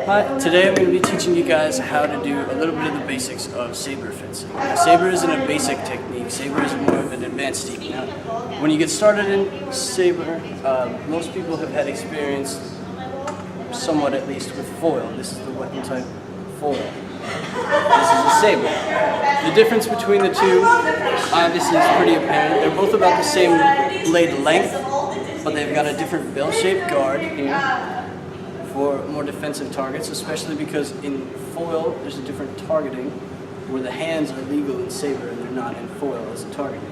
Hi, today I'm going to be teaching you guys how to do a little bit of the basics of saber fencing. Now, saber isn't a basic technique, saber is more of an advanced technique. Now, when you get started in saber, most people have had experience, somewhat at least, with foil. This is the weapon type foil. This is a saber. The difference between the two, obviously, is pretty apparent. They're both about the same blade length, but they've got a different bell-shaped guard here for more defensive targets, especially because in foil there's a different targeting where the hands are legal in saber and they're not in foil as a targeting.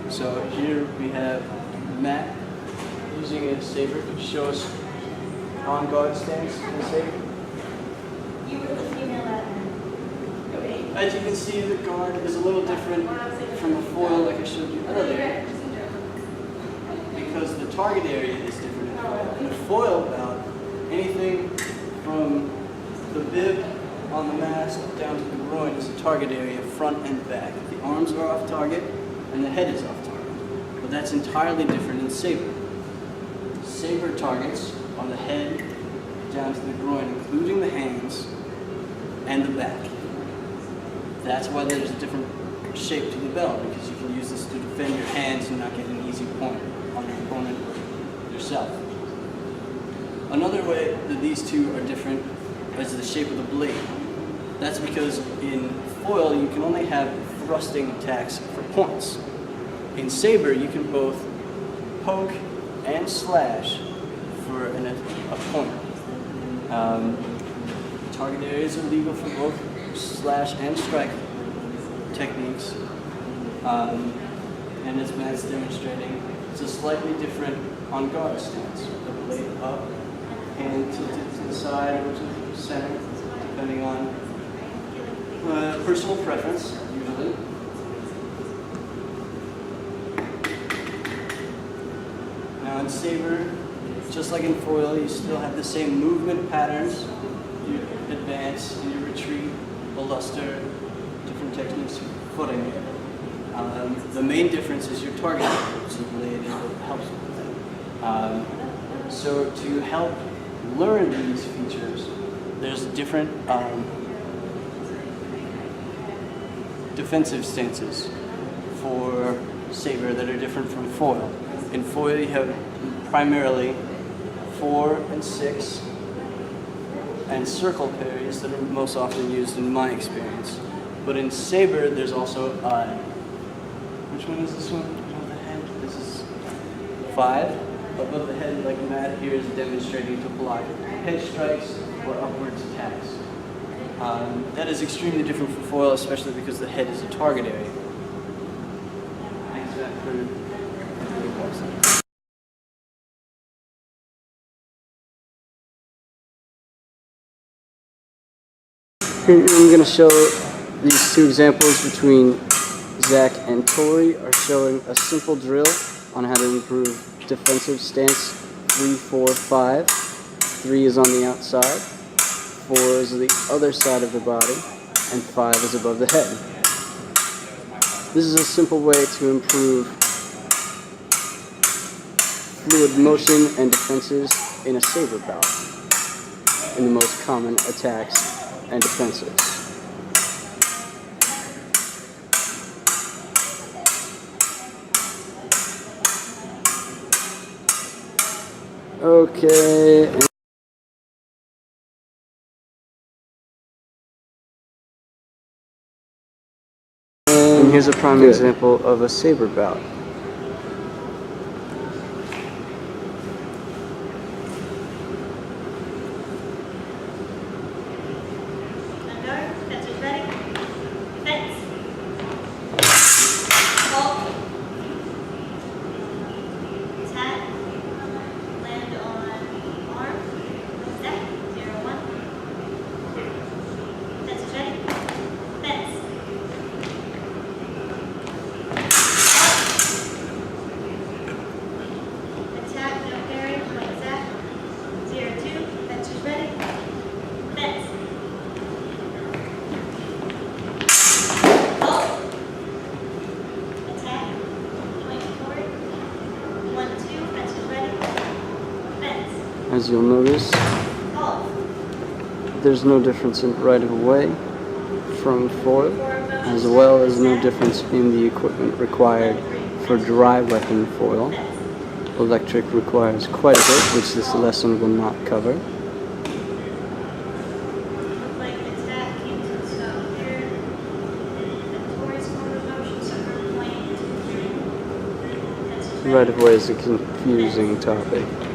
So here we have Matt using a saber to show us on guard stance in the saber. As you can see, the guard is a little different from the foil like I showed you earlier because the target area is different in foil. In the foil bout, anything from the bib on the mask down to the groin is a target area, front and back. The arms are off target and the head is off target. But that's entirely different in saber. Saber targets are the head down to the groin, including the hands and the back. That's why there's a different shape to the bell, because you can use this to defend your hands and not get an easy point on your opponent or yourself. Another way that these two are different is the shape of the blade. That's because in foil you can only have thrusting attacks for points. In saber you can both poke and slash for a point. Target areas are legal for both slash and strike techniques. And as Matt's demonstrating, it's a slightly different on guard stance. The blade up and tilted to the side or to the center, depending on personal preference, usually. Now in saber, just like in foil, you still have the same movement patterns. You advance and you retreat, bluster, different techniques for footing. The main difference is your target, which the blade is what helps with that. So to help learn these features, there's different defensive stances for saber that are different from foil. In foil you have primarily 4 and 6 and circle parries that are most often used in my experience. But in saber there's also which one is this one? Above the head? This is 5. Above the head, like Matt here is demonstrating, to block head strikes or upwards attacks. That is extremely different from foil, especially because the head is a target area. Thanks, Matt, for the course. Here I'm going to show these two examples between Zach and Tori are showing a simple drill on how to improve defensive stance 3, 4, 5. 3 is on the outside, 4 is the other side of the body, and 5 is above the head. This is a simple way to improve fluid motion and defenses in a saber bout, in the most common attacks and defenses. Okay. And here's a prime example of a saber bout. As you'll notice, There's no difference in right-of-way from foil, as well as no difference in the equipment required for dry weapon foil. Electric requires quite a bit, which this lesson will not cover. Right-of-way is a confusing topic.